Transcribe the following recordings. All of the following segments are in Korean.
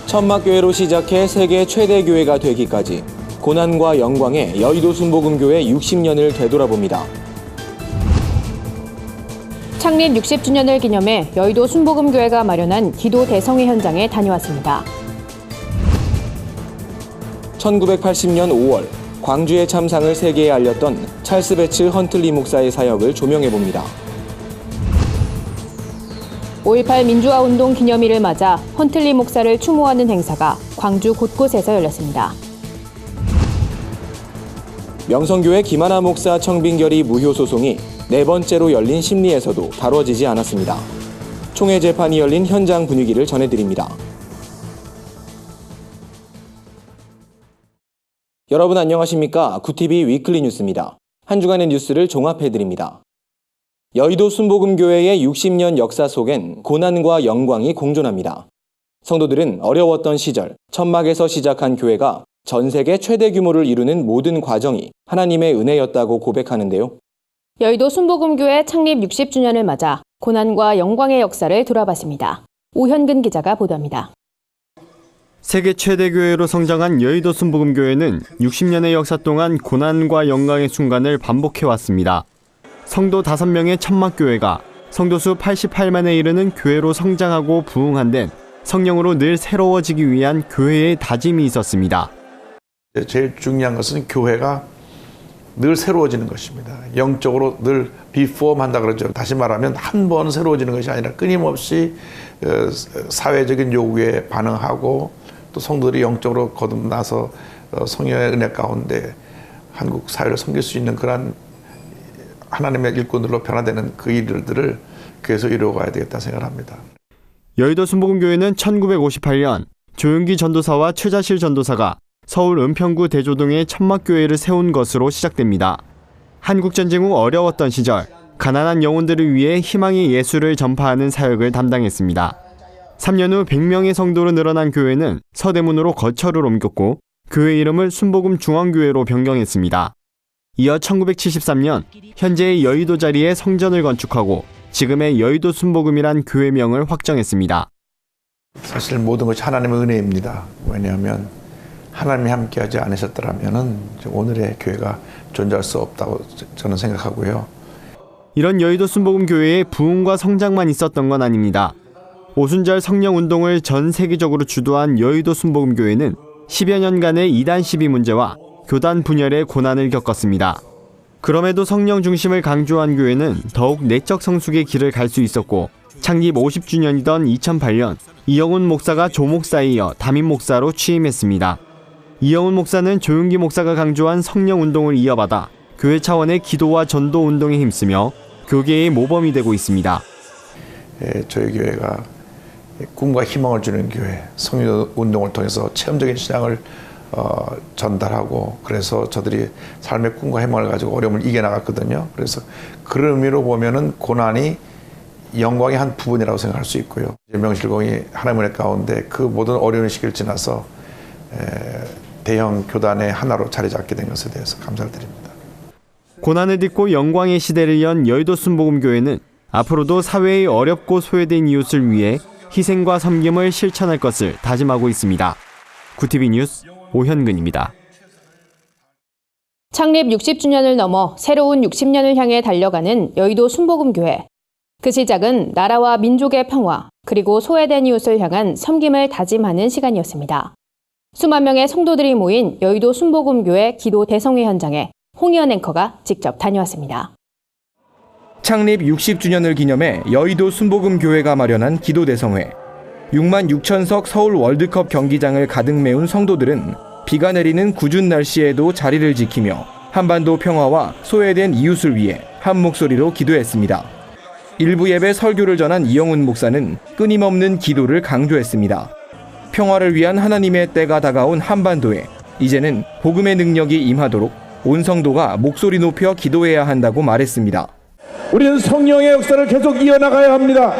천막교회로 시작해 세계 최대 교회가 되기까지 고난과 영광의 여의도 순복음교회 60년을 되돌아봅니다. 창립 60주년을 기념해 여의도 순복음교회가 마련한 기도 대성회 현장에 다녀왔습니다. 1980년 5월 광주의 참상을 세계에 알렸던 찰스 배츠 헌틀리 목사의 사역을 조명해봅니다. 5.18 민주화운동 기념일을 맞아 헌틀리 목사를 추모하는 행사가 광주 곳곳에서 열렸습니다. 명성교회 김하나 목사 청빙결의 무효 소송이 네 번째로 열린 심리에서도 다뤄지지 않았습니다. 총회 재판이 열린 현장 분위기를 전해드립니다. 여러분 안녕하십니까? 구TV 위클리 뉴스입니다. 한 주간의 뉴스를 종합해드립니다. 여의도 순복음교회의 60년 역사 속엔 고난과 영광이 공존합니다. 성도들은 어려웠던 시절 천막에서 시작한 교회가 전 세계 최대 규모를 이루는 모든 과정이 하나님의 은혜였다고 고백하는데요. 여의도 순복음교회 창립 60주년을 맞아 고난과 영광의 역사를 돌아봤습니다. 오현근 기자가 보도합니다. 세계 최대 교회로 성장한 여의도 순복음교회는 60년의 역사 동안 고난과 영광의 순간을 반복해왔습니다. 성도 5명의 천막교회가 성도수 88만에 이르는 교회로 성장하고 부흥한 데는 성령으로 늘 새로워지기 위한 교회의 다짐이 있었습니다. 제일 중요한 것은 교회가 늘 새로워지는 것입니다. 영적으로 늘 리폼한다 그러죠. 다시 말하면 한 번 새로워지는 것이 아니라 끊임없이 사회적인 요구에 반응하고 또 성도들이 영적으로 거듭나서 성령의 은혜 가운데 한국 사회를 섬길 수 있는 그런 하나님의 일꾼들로 변화되는 그 일들을 교회에서 이루어가야 되겠다 생각합니다. 여의도 순복음교회는 1958년 조윤기 전도사와 최자실 전도사가 서울 은평구 대조동에 천막교회를 세운 것으로 시작됩니다. 한국전쟁 후 어려웠던 시절 가난한 영혼들을 위해 희망의 예수를 전파하는 사역을 담당했습니다. 3년 후 100명의 성도로 늘어난 교회는 서대문으로 거처를 옮겼고 교회 이름을 순복음 중앙교회로 변경했습니다. 이어 1973년 현재의 여의도 자리에 성전을 건축하고 지금의 여의도 순복음이란 교회명을 확정했습니다. 사실 모든 것이 하나님의 은혜입니다. 왜냐하면 하나님이 함께하지 않으셨더라면 오늘의 교회가 존재할 수 없다고 저는 생각하고요. 이런 여의도 순복음교회의 부흥과 성장만 있었던 건 아닙니다. 오순절 성령운동을 전 세계적으로 주도한 여의도 순복음교회는 10여 년간의 이단 시비 문제와 교단 분열의 고난을 겪었습니다. 그럼에도 성령 중심을 강조한 교회는 더욱 내적 성숙의 길을 갈 수 있었고 창립 50주년이던 2008년 이영훈 목사가 조 목사에 이어 담임 목사로 취임했습니다. 이영훈 목사는 조윤기 목사가 강조한 성령운동을 이어받아 교회 차원의 기도와 전도 운동에 힘쓰며 교계의 모범이 되고 있습니다. 저희 교회가 꿈과 희망을 주는 교회, 성령운동을 통해서 체험적인 신앙을 전달하고 그래서 저들이 삶의 꿈과 희망을 가지고 어려움을 이겨나갔거든요. 그래서 그런 의미로 보면은 고난이 영광의 한 부분이라고 생각할 수 있고요. 명실공히 하나님의 가운데 그 모든 어려운 시기를 지나서 대형 교단의 하나로 자리 잡게 된 것에 대해서 감사를 드립니다. 고난을 딛고 영광의 시대를 연 여의도 순복음교회는 앞으로도 사회의 어렵고 소외된 이웃을 위해 희생과 섬김을 실천할 것을 다짐하고 있습니다. 구TV 뉴스 오현근입니다. 창립 60주년을 넘어 새로운 60년을 향해 달려가는 여의도 순복음교회. 그 시작은 나라와 민족의 평화, 그리고 소외된 이웃을 향한 섬김을 다짐하는 시간이었습니다. 수만 명의 성도들이 모인 여의도 순복음교회 기도 대성회 현장에 홍희연 앵커가 직접 다녀왔습니다. 창립 60주년을 기념해 여의도 순복음교회가 마련한 기도 대성회. 6만 6천석 서울 월드컵 경기장을 가득 메운 성도들은 비가 내리는 궂은 날씨에도 자리를 지키며 한반도 평화와 소외된 이웃을 위해 한 목소리로 기도했습니다. 일부 예배 설교를 전한 이영훈 목사는 끊임없는 기도를 강조했습니다. 평화를 위한 하나님의 때가 다가온 한반도에 이제는 복음의 능력이 임하도록 온 성도가 목소리 높여 기도해야 한다고 말했습니다. 우리는 성령의 역사를 계속 이어나가야 합니다.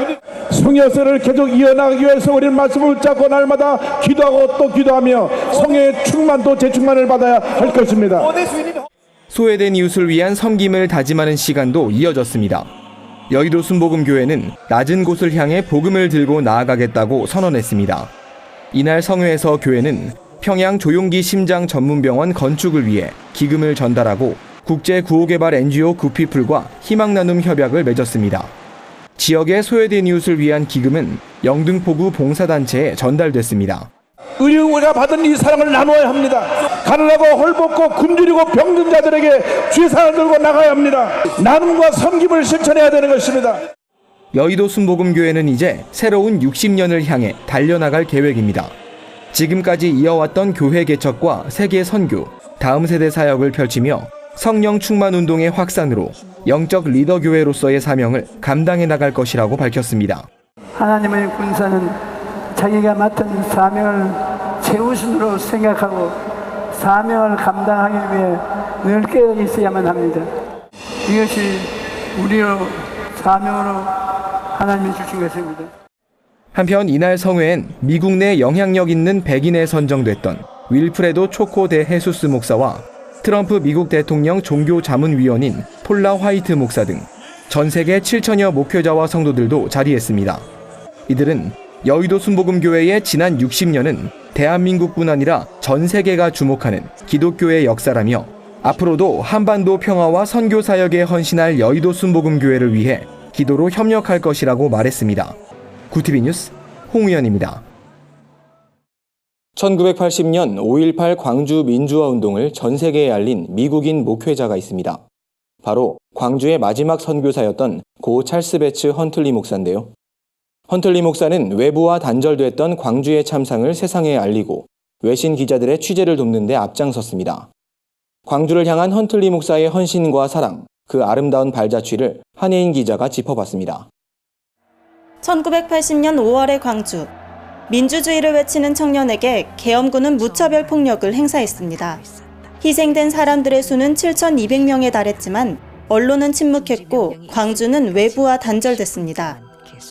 성령의 역사를 계속 이어나가기 위해서 우리는 말씀을 붙잡고 날마다 기도하고 또 기도하며 성령의 충만도 재충만을 받아야 할 것입니다. 소외된 이웃을 위한 섬김을 다짐하는 시간도 이어졌습니다. 여의도 순복음교회는 낮은 곳을 향해 복음을 들고 나아가겠다고 선언했습니다. 이날 성회에서 교회는 평양 조용기 심장전문병원 건축을 위해 기금을 전달하고 국제구호개발 NGO 구피플과 희망나눔 협약을 맺었습니다. 지역의 소외된 이웃을 위한 기금은 영등포구 봉사단체에 전달됐습니다. 의료가 받은 이 사랑을 나누어야 합니다. 가난하고 헐벗고 굶주리고 병든 자들에게 주의 사랑을 들고 나가야 합니다. 나눔과 섬김을 실천해야 되는 것입니다. 여의도 순복음교회는 이제 새로운 60년을 향해 달려나갈 계획입니다. 지금까지 이어왔던 교회 개척과 세계 선교, 다음 세대 사역을 펼치며 성령 충만 운동의 확산으로 영적 리더 교회로서의 사명을 감당해 나갈 것이라고 밝혔습니다. 하나님의 군사는 자기가 맡은 사명을 최우선으로 생각하고 사명을 감당하기 위해 늘 깨어 있어야만 합니다. 이것이 우리로 사명으로 하나님이 주신 것입니다. 한편 이날 성회엔 미국 내 영향력 있는 백인에 선정됐던 윌프레도 초코 대 헤수스 목사와 트럼프 미국 대통령 종교자문위원인 폴라 화이트 목사 등 전 세계 7천여 목회자와 성도들도 자리했습니다. 이들은 여의도 순복음교회의 지난 60년은 대한민국뿐 아니라 전 세계가 주목하는 기독교의 역사라며 앞으로도 한반도 평화와 선교 사역에 헌신할 여의도 순복음교회를 위해 기도로 협력할 것이라고 말했습니다. 구티비 뉴스 홍우연입니다. 1980년 5.18 광주 민주화 운동을 전 세계에 알린 미국인 목회자가 있습니다. 바로 광주의 마지막 선교사였던 고 찰스 베츠 헌틀리 목사인데요. 헌틀리 목사는 외부와 단절됐던 광주의 참상을 세상에 알리고 외신 기자들의 취재를 돕는 데 앞장섰습니다. 광주를 향한 헌틀리 목사의 헌신과 사랑, 그 아름다운 발자취를 한혜인 기자가 짚어봤습니다. 1980년 5월의 광주. 민주주의를 외치는 청년에게 계엄군은 무차별 폭력을 행사했습니다. 희생된 사람들의 수는 7,200명에 달했지만 언론은 침묵했고 광주는 외부와 단절됐습니다.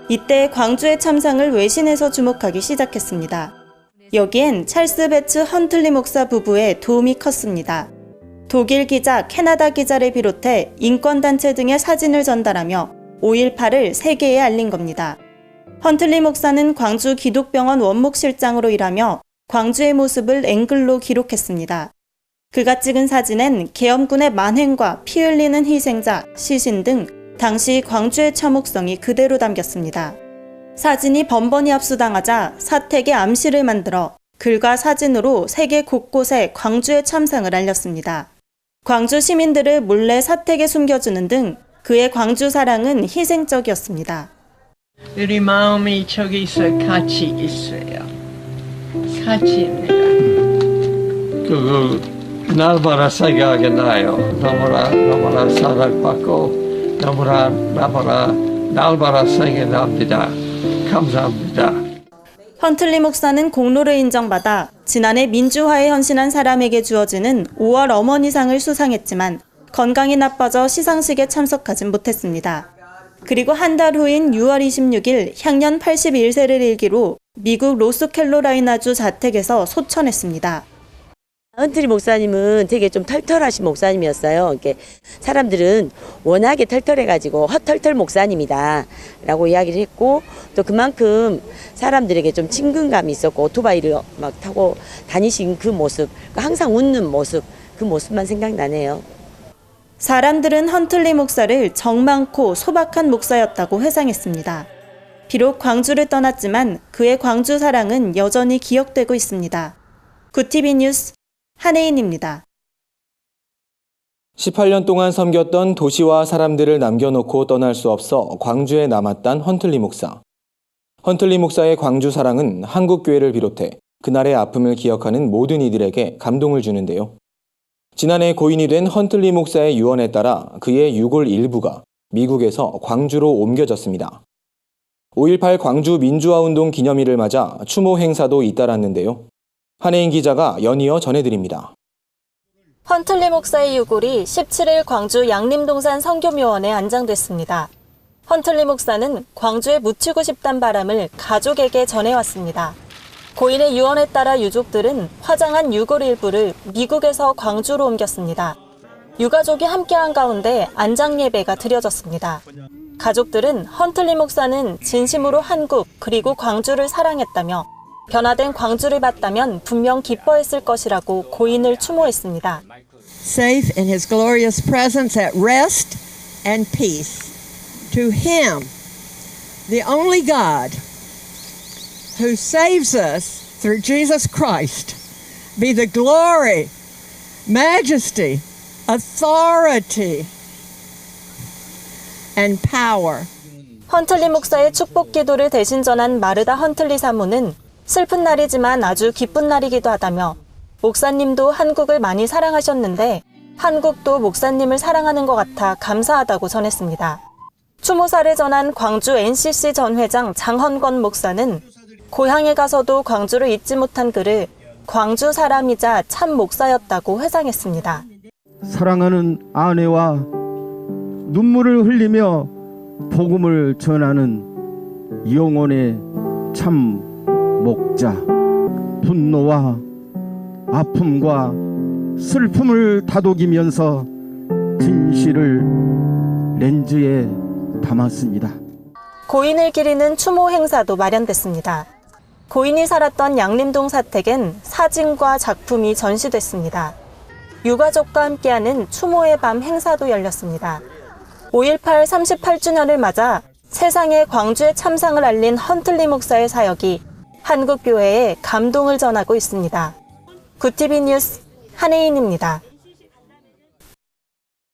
이때 광주의 참상을 외신에서 주목하기 시작했습니다. 여기엔 찰스 베츠 헌틀리 목사 부부의 도움이 컸습니다. 독일 기자, 캐나다 기자를 비롯해 인권단체 등의 사진을 전달하며 5.18을 세계에 알린 겁니다. 헌틀리 목사는 광주 기독병원 원목실장으로 일하며 광주의 모습을 앵글로 기록했습니다. 그가 찍은 사진엔 계엄군의 만행과 피 흘리는 희생자, 시신 등 당시 광주의 참혹성이 그대로 담겼습니다. 사진이 번번이 압수당하자 사택에 암시를 만들어 글과 사진으로 세계 곳곳에 광주의 참상을 알렸습니다. 광주 시민들을 몰래 사택에 숨겨주는 등 그의 광주 사랑은 희생적이었습니다. 우리 마음이 저기서 같이 있어요. 같이 있습니다. 날마다 생각이 나요. 너무나 사랑받고 너무나 날마다 생각납니다. 감사합니다. 헌틀리 목사는 공로를 인정받아 지난해 민주화에 헌신한 사람에게 주어지는 5월 어머니상을 수상했지만 건강이 나빠져 시상식에 참석하진 못했습니다. 그리고 한 달 후인 6월 26일 향년 81세를 일기로 미국 로스캐롤라이나주 자택에서 소천했습니다. 헌틀리 목사님은 되게 좀 털털하신 목사님이었어요. 이렇게 사람들은 워낙에 털털해가지고 헛털털 목사님이다 라고 이야기를 했고, 또 그만큼 사람들에게 좀 친근감이 있었고 오토바이를 막 타고 다니신 그 모습, 항상 웃는 모습, 그 모습만 생각나네요. 사람들은 헌틀리 목사를 정 많고 소박한 목사였다고 회상했습니다. 비록 광주를 떠났지만 그의 광주 사랑은 여전히 기억되고 있습니다. 구티비 뉴스 한혜인입니다. 18년 동안 섬겼던 도시와 사람들을 남겨놓고 떠날 수 없어 광주에 남았단 헌틀리 목사. 헌틀리 목사의 광주 사랑은 한국교회를 비롯해 그날의 아픔을 기억하는 모든 이들에게 감동을 주는데요. 지난해 고인이 된 헌틀리 목사의 유언에 따라 그의 유골 일부가 미국에서 광주로 옮겨졌습니다. 5.18 광주 민주화운동 기념일을 맞아 추모 행사도 잇따랐는데요. 한혜인 기자가 연이어 전해드립니다. 헌틀리 목사의 유골이 17일 광주 양림동산 성교묘원에 안장됐습니다. 헌틀리 목사는 광주에 묻히고 싶단 바람을 가족에게 전해왔습니다. 고인의 유언에 따라 유족들은 화장한 유골 일부를 미국에서 광주로 옮겼습니다. 유가족이 함께한 가운데 안장 예배가 드려졌습니다. 가족들은 헌틀리 목사는 진심으로 한국 그리고 광주를 사랑했다며 변화된 광주를 봤다면 분명 기뻐했을 것이라고 고인을 추모했습니다. Safe in his glorious presence at rest and peace. To him, the only God who saves us through Jesus Christ, be the glory, majesty, authority, and power. 헌틀리 목사의 축복 기도를 대신 전한 마르다 헌틀리 사모는 슬픈 날이지만 아주 기쁜 날이기도 하다며 목사님도 한국을 많이 사랑하셨는데 한국도 목사님을 사랑하는 것 같아 감사하다고 전했습니다. 추모사를 전한 광주 NCC 전 회장 장헌권 목사는 고향에 가서도 광주를 잊지 못한 그를 광주 사람이자 참 목사였다고 회상했습니다. 사랑하는 아내와 눈물을 흘리며 복음을 전하는 영혼의 참 목자, 분노와 아픔과 슬픔을 다독이면서 진실을 렌즈에 담았습니다. 고인을 기리는 추모 행사도 마련됐습니다. 고인이 살았던 양림동 사택엔 사진과 작품이 전시됐습니다. 유가족과 함께하는 추모의 밤 행사도 열렸습니다. 5.18 38주년을 맞아 세상에 광주의 참상을 알린 헌틀리 목사의 사역이 한국교회에 감동을 전하고 있습니다. 구티비 뉴스 한혜인입니다.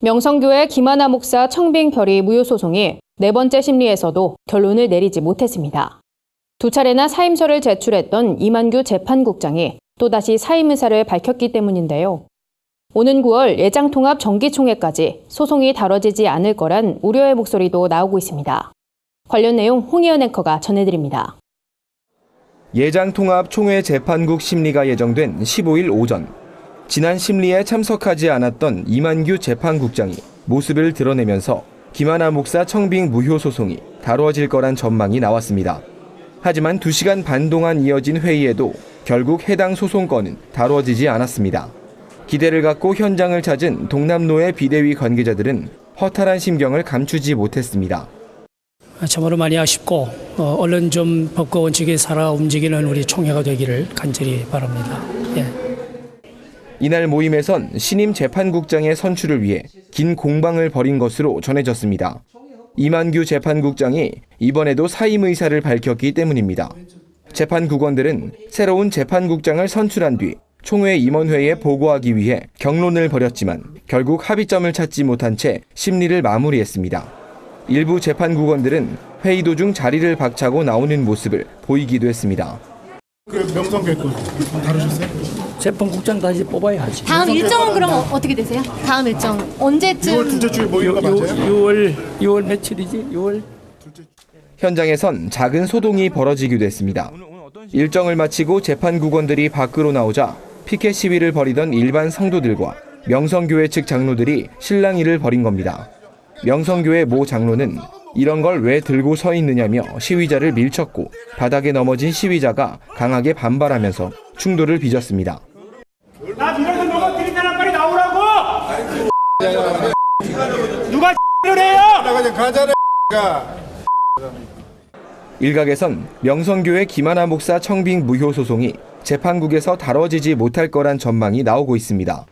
명성교회 김하나 목사 청빙 별이 무효 소송이 네 번째 심리에서도 결론을 내리지 못했습니다. 두 차례나 사임서를 제출했던 이만규 재판국장이 또다시 사임 의사를 밝혔기 때문인데요. 오는 9월 예장통합 정기총회까지 소송이 다뤄지지 않을 거란 우려의 목소리도 나오고 있습니다. 관련 내용 홍희연 앵커가 전해드립니다. 예장통합 총회 재판국 심리가 예정된 15일 오전, 지난 심리에 참석하지 않았던 이만규 재판국장이 모습을 드러내면서 김하나 목사 청빙 무효 소송이 다뤄질 거란 전망이 나왔습니다. 하지만 2시간 반 동안 이어진 회의에도 결국 해당 소송건은 다뤄지지 않았습니다. 기대를 갖고 현장을 찾은 동남노회 비대위 관계자들은 허탈한 심경을 감추지 못했습니다. 참으로 많이 아쉽고 얼른 좀 법과 원칙에 살아 움직이는 우리 총회가 되기를 간절히 바랍니다. 예. 이날 모임에선 신임 재판국장의 선출을 위해 긴 공방을 벌인 것으로 전해졌습니다. 이만규 재판국장이 이번에도 사임 의사를 밝혔기 때문입니다. 재판국원들은 새로운 재판국장을 선출한 뒤 총회 임원회에 보고하기 위해 경론을 벌였지만 결국 합의점을 찾지 못한 채 심리를 마무리했습니다. 일부 재판국원들은 회의 도중 자리를 박차고 나오는 모습을 보이기도 했습니다. 그 명성교회 거 다루셨어요? 재판국장 다시 뽑아야지. 다음 일정은 그럼 어떻게 되세요? 다음 일정 언제쯤? 6월 둘째 주에 모이는 거 맞아요? 6월 며칠이지? 6월. 현장에선 작은 소동이 벌어지기도 했습니다. 일정을 마치고 재판국원들이 밖으로 나오자 피켓 시위를 벌이던 일반 성도들과 명성교회 측 장로들이 실랑이를 벌인 겁니다. 명성교회 모 장로는 이런 걸 왜 들고 서 있느냐며 시위자를 밀쳤고 바닥에 넘어진 시위자가 강하게 반발하면서 충돌을 빚었습니다. 나 밀어서 넘어뜨린 사람 빨리 나오라고! 누가 X를 해요? 일각에선 명성교회 김하나 목사 청빙 무효 소송이 재판국에서 다뤄지지 못할 거란 전망이 나오고 있습니다.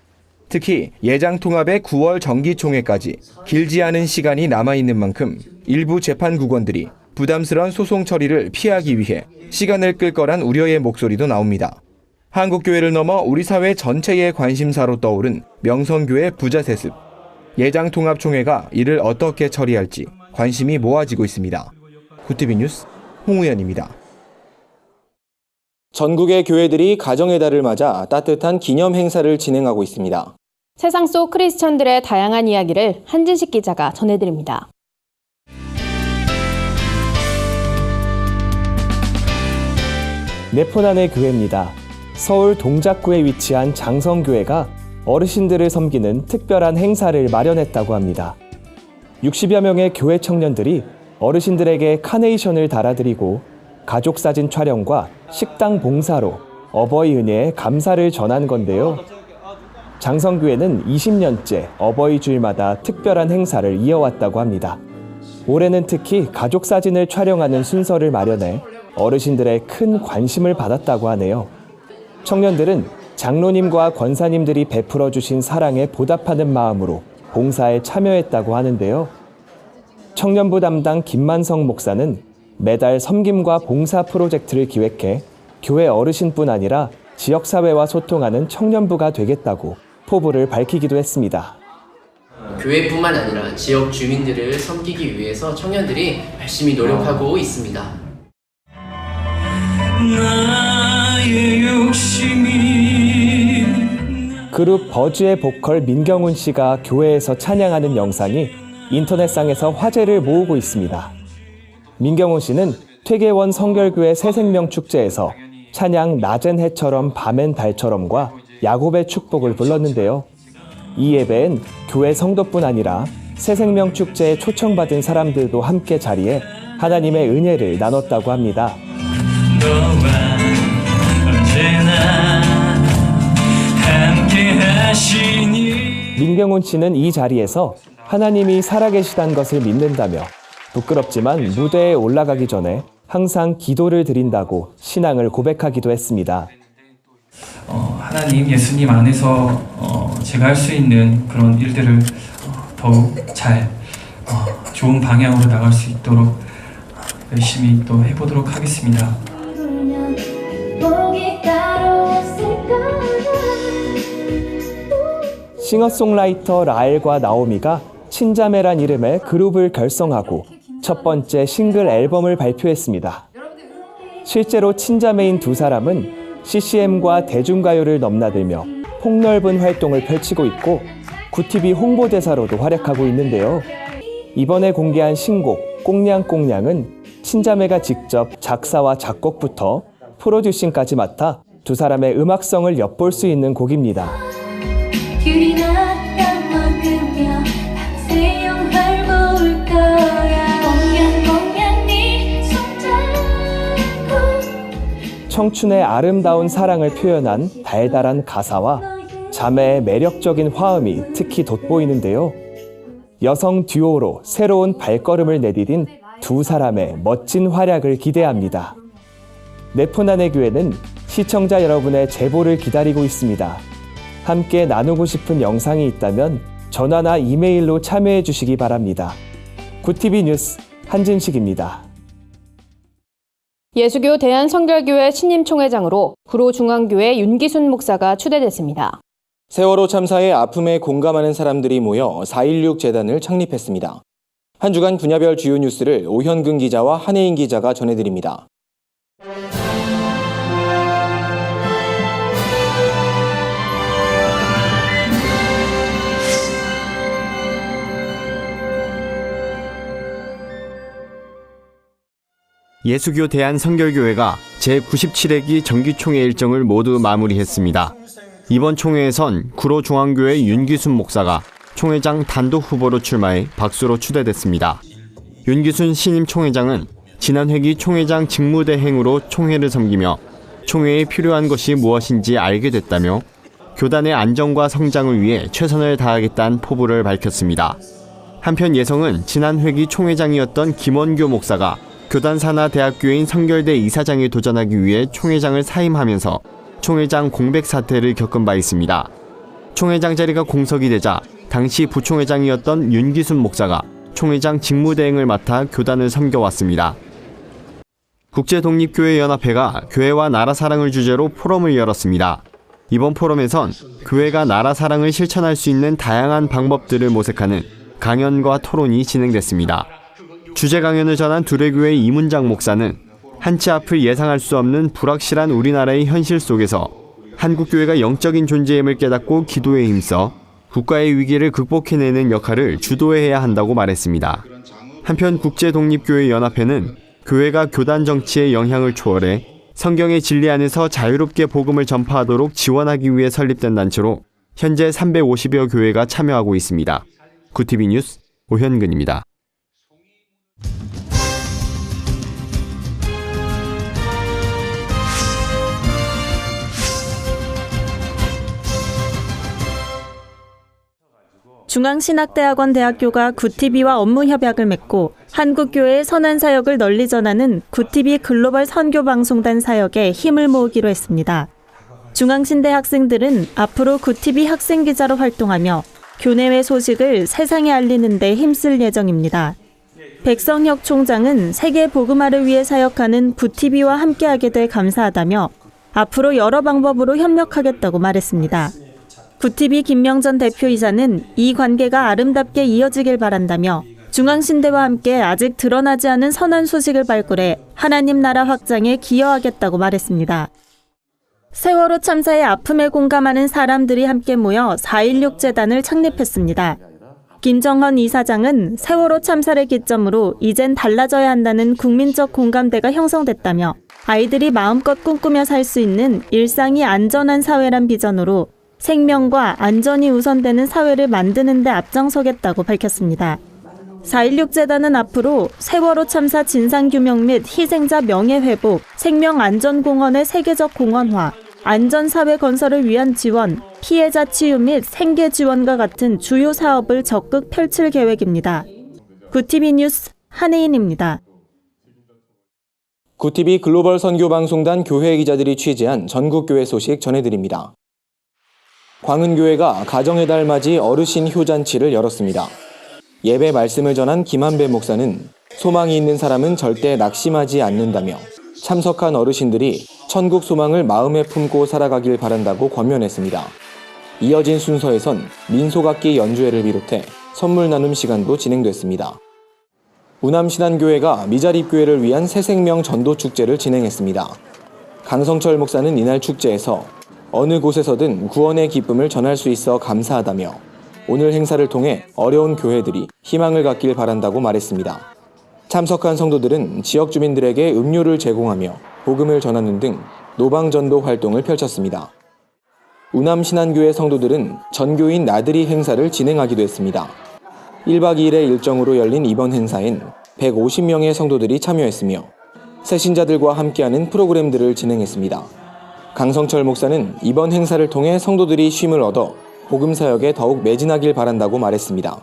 특히 예장통합의 9월 정기총회까지 길지 않은 시간이 남아있는 만큼 일부 재판국원들이 부담스러운 소송 처리를 피하기 위해 시간을 끌 거란 우려의 목소리도 나옵니다. 한국교회를 넘어 우리 사회 전체의 관심사로 떠오른 명성교회 부자 세습. 예장통합총회가 이를 어떻게 처리할지 관심이 모아지고 있습니다. 구티비 뉴스 홍우연입니다. 전국의 교회들이 가정의 달을 맞아 따뜻한 기념 행사를 진행하고 있습니다. 세상 속 크리스천들의 다양한 이야기를 한진식 기자가 전해드립니다. 내포난의 교회입니다. 서울 동작구에 위치한 장성교회가 어르신들을 섬기는 특별한 행사를 마련했다고 합니다. 60여 명의 교회 청년들이 어르신들에게 카네이션을 달아드리고 가족사진 촬영과 식당 봉사로 어버이 은혜에 감사를 전한 건데요. 장성교회는 20년째 어버이 주일마다 특별한 행사를 이어왔다고 합니다. 올해는 특히 가족사진을 촬영하는 순서를 마련해 어르신들의 큰 관심을 받았다고 하네요. 청년들은 장로님과 권사님들이 베풀어 주신 사랑에 보답하는 마음으로 봉사에 참여했다고 하는데요. 청년부 담당 김만성 목사는 매달 섬김과 봉사 프로젝트를 기획해 교회 어르신뿐 아니라 지역사회와 소통하는 청년부가 되겠다고 포부를 밝히기도 했습니다. 교회뿐만 아니라 지역 주민들을 섬기기 위해서 청년들이 열심히 노력하고 있습니다. 나의 욕심이 그룹 버즈의 보컬 민경훈 씨가 교회에서 찬양하는 영상이 인터넷상에서 화제를 모으고 있습니다. 민경훈 씨는 퇴계원 성결교회 새생명 축제에서 찬양 낮은 해처럼 밤엔 달처럼과 야곱의 축복을 불렀는데요. 이 예배엔 교회 성도뿐 아니라 새생명 축제에 초청받은 사람들도 함께 자리해 하나님의 은혜를 나눴다고 합니다. 민경훈 씨는 이 자리에서 하나님이 살아계시다는 것을 믿는다며 부끄럽지만 무대에 올라가기 전에 항상 기도를 드린다고 신앙을 고백하기도 했습니다. 하나님, 예수님 안에서 제가 할 수 있는 그런 일들을 더욱 잘 좋은 방향으로 나갈 수 있도록 열심히 또 해보도록 하겠습니다. 싱어송라이터 라엘과 나오미가 친자매란 이름의 그룹을 결성하고 첫 번째 싱글 앨범을 발표했습니다. 실제로 친자매인 두 사람은 CCM과 대중가요를 넘나들며 폭넓은 활동을 펼치고 있고 구티비 홍보대사로도 활약하고 있는데요. 이번에 공개한 신곡 꽁냥꽁냥은 친자매가 직접 작사와 작곡부터 프로듀싱까지 맡아 두 사람의 음악성을 엿볼 수 있는 곡입니다. 귤이 났다 먹으며 밤새 영화를 볼 거야. 꽁냥꽁냥 네 손잡고. 청춘의 아름다운 사랑을 표현한 달달한 가사와 자매의 매력적인 화음이 특히 돋보이는데요. 여성 듀오로 새로운 발걸음을 내디딘 두 사람의 멋진 활약을 기대합니다. 네포난의 교회는 시청자 여러분의 제보를 기다리고 있습니다. 함께 나누고 싶은 영상이 있다면 전화나 이메일로 참여해 주시기 바랍니다. 구티비 뉴스 한진식입니다. 예수교 대한성결교회 신임총회장으로 구로중앙교회 윤기순 목사가 추대됐습니다. 세월호 참사의 아픔에 공감하는 사람들이 모여 4.16 재단을 창립했습니다. 한 주간 분야별 주요 뉴스를 오현근 기자와 한혜인 기자가 전해드립니다. 예수교 대한성결교회가 제97회기 정기총회 일정을 모두 마무리했습니다. 이번 총회에선 구로중앙교회 윤기순 목사가 총회장 단독 후보로 출마해 박수로 추대됐습니다. 윤기순 신임 총회장은 지난 회기 총회장 직무대행으로 총회를 섬기며 총회에 필요한 것이 무엇인지 알게 됐다며 교단의 안정과 성장을 위해 최선을 다하겠다는 포부를 밝혔습니다. 한편 예성은 지난 회기 총회장이었던 김원교 목사가 교단 산하 대학교인 성결대 이사장에 도전하기 위해 총회장을 사임하면서 총회장 공백 사태를 겪은 바 있습니다. 총회장 자리가 공석이 되자 당시 부총회장이었던 윤기순 목사가 총회장 직무대행을 맡아 교단을 섬겨왔습니다. 국제독립교회연합회가 교회와 나라 사랑을 주제로 포럼을 열었습니다. 이번 포럼에선 교회가 나라 사랑을 실천할 수 있는 다양한 방법들을 모색하는 강연과 토론이 진행됐습니다. 주제 강연을 전한 두레교회 이문장 목사는 한치 앞을 예상할 수 없는 불확실한 우리나라의 현실 속에서 한국교회가 영적인 존재임을 깨닫고 기도에 힘써 국가의 위기를 극복해내는 역할을 주도해야 한다고 말했습니다. 한편 국제독립교회연합회는 교회가 교단 정치의 영향을 초월해 성경의 진리 안에서 자유롭게 복음을 전파하도록 지원하기 위해 설립된 단체로 현재 350여 교회가 참여하고 있습니다. 구티비 뉴스 오현근입니다. 중앙신학대학원 대학교가 굿TV와 업무 협약을 맺고 한국교회의 선한 사역을 널리 전하는 굿TV 글로벌 선교방송단 사역에 힘을 모으기로 했습니다. 중앙신대 학생들은 앞으로 굿TV 학생기자로 활동하며 교내외 소식을 세상에 알리는 데 힘쓸 예정입니다. 백성혁 총장은 세계 복음화를 위해 사역하는 굿TV와 함께하게 돼 감사하다며 앞으로 여러 방법으로 협력하겠다고 말했습니다. 굿TV 김명전 대표이사는 이 관계가 아름답게 이어지길 바란다며 중앙신대와 함께 아직 드러나지 않은 선한 소식을 발굴해 하나님 나라 확장에 기여하겠다고 말했습니다. 세월호 참사의 아픔에 공감하는 사람들이 함께 모여 4.16 재단을 창립했습니다. 김정헌 이사장은 세월호 참사를 기점으로 이젠 달라져야 한다는 국민적 공감대가 형성됐다며 아이들이 마음껏 꿈꾸며 살 수 있는 일상이 안전한 사회란 비전으로 생명과 안전이 우선되는 사회를 만드는 데 앞장서겠다고 밝혔습니다. 4.16 재단은 앞으로 세월호 참사 진상규명 및 희생자 명예회복, 생명안전공원의 세계적 공원화, 안전사회 건설을 위한 지원, 피해자 치유 및 생계 지원과 같은 주요 사업을 적극 펼칠 계획입니다. 굿TV 뉴스 한혜인입니다. 굿TV 글로벌 선교방송단 교회 기자들이 취재한 전국교회 소식 전해드립니다. 광은교회가 가정의 달 맞이 어르신 효잔치를 열었습니다. 예배 말씀을 전한 김한배 목사는 소망이 있는 사람은 절대 낙심하지 않는다며 참석한 어르신들이 천국 소망을 마음에 품고 살아가길 바란다고 권면했습니다. 이어진 순서에선 민속악기 연주회를 비롯해 선물 나눔 시간도 진행됐습니다. 우남신안교회가 미자립교회를 위한 새생명 전도축제를 진행했습니다. 강성철 목사는 이날 축제에서 어느 곳에서든 구원의 기쁨을 전할 수 있어 감사하다며 오늘 행사를 통해 어려운 교회들이 희망을 갖길 바란다고 말했습니다. 참석한 성도들은 지역 주민들에게 음료를 제공하며 복음을 전하는 등 노방전도 활동을 펼쳤습니다. 우남신안교회 성도들은 전교인 나들이 행사를 진행하기도 했습니다. 1박 2일의 일정으로 열린 이번 행사엔 150명의 성도들이 참여했으며 새신자들과 함께하는 프로그램들을 진행했습니다. 강성철 목사는 이번 행사를 통해 성도들이 쉼을 얻어 복음사역에 더욱 매진하길 바란다고 말했습니다.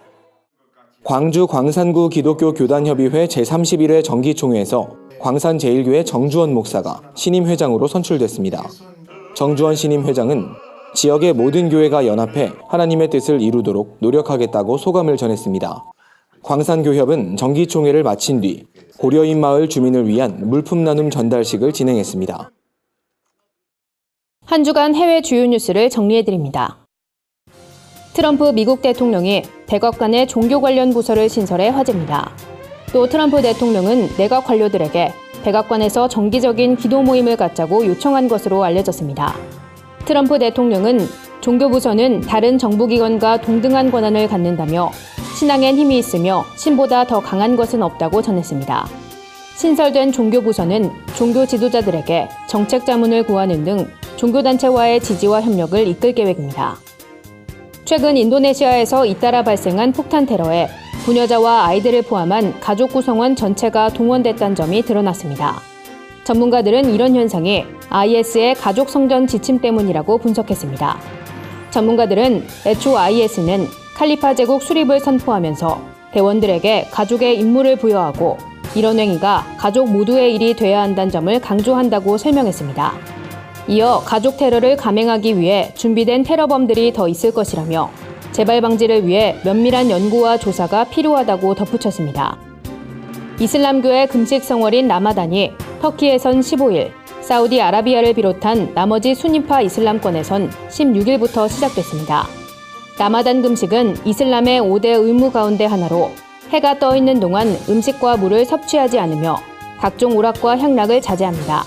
광주 광산구 기독교 교단협의회 제31회 정기총회에서 광산제일교회 정주원 목사가 신임 회장으로 선출됐습니다. 정주원 신임 회장은 지역의 모든 교회가 연합해 하나님의 뜻을 이루도록 노력하겠다고 소감을 전했습니다. 광산교협은 정기총회를 마친 뒤 고려인 마을 주민을 위한 물품 나눔 전달식을 진행했습니다. 한 주간 해외 주요 뉴스를 정리해드립니다. 트럼프 미국 대통령이 백악관의 종교 관련 부서를 신설해 화제입니다. 또 트럼프 대통령은 내각 관료들에게 백악관에서 정기적인 기도 모임을 갖자고 요청한 것으로 알려졌습니다. 트럼프 대통령은 종교부서는 다른 정부기관과 동등한 권한을 갖는다며 신앙엔 힘이 있으며 신보다 더 강한 것은 없다고 전했습니다. 신설된 종교부서는 종교 지도자들에게 정책 자문을 구하는 등 종교단체와의 지지와 협력을 이끌 계획입니다. 최근 인도네시아에서 잇따라 발생한 폭탄 테러에 부녀자와 아이들을 포함한 가족 구성원 전체가 동원됐다는 점이 드러났습니다. 전문가들은 이런 현상이 IS의 가족 성전 지침 때문이라고 분석했습니다. 전문가들은 애초 IS는 칼리파 제국 수립을 선포하면서 대원들에게 가족의 임무를 부여하고 이런 행위가 가족 모두의 일이 돼야 한다는 점을 강조한다고 설명했습니다. 이어 가족 테러를 감행하기 위해 준비된 테러범들이 더 있을 것이라며 재발 방지를 위해 면밀한 연구와 조사가 필요하다고 덧붙였습니다. 이슬람교의 금식 성월인 라마단이 터키에선 15일, 사우디아라비아를 비롯한 나머지 수니파 이슬람권에선 16일부터 시작됐습니다. 라마단 금식은 이슬람의 5대 의무 가운데 하나로 해가 떠 있는 동안 음식과 물을 섭취하지 않으며 각종 오락과 향락을 자제합니다.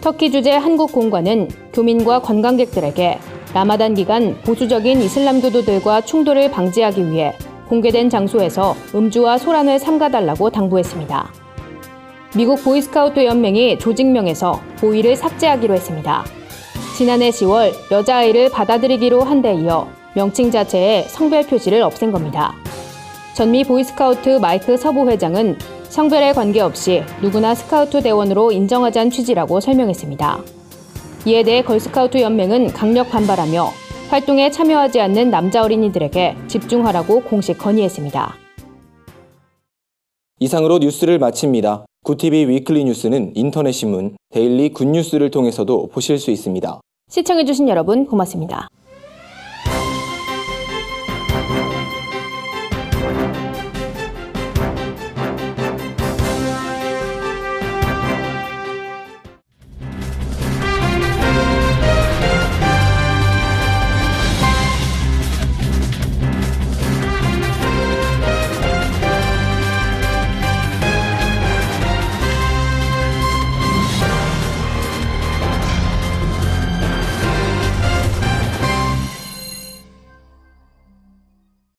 터키 주재 한국 공관은 교민과 관광객들에게 라마단 기간 보수적인 이슬람 교도들과 충돌을 방지하기 위해 공개된 장소에서 음주와 소란을 삼가달라고 당부했습니다. 미국 보이스카우트 연맹이 조직명에서 보이를 삭제하기로 했습니다. 지난해 10월 여자아이를 받아들이기로 한 데 이어 명칭 자체에 성별 표시를 없앤 겁니다. 전미 보이스카우트 마이크 서부 회장은 성별에 관계없이 누구나 스카우트 대원으로 인정하자는 취지라고 설명했습니다. 이에 대해 걸스카우트 연맹은 강력 반발하며 활동에 참여하지 않는 남자 어린이들에게 집중하라고 공식 건의했습니다. 이상으로 뉴스를 마칩니다. 굿TV 위클리 뉴스는 인터넷 신문 데일리 굿뉴스를 통해서도 보실 수 있습니다. 시청해주신 여러분 고맙습니다.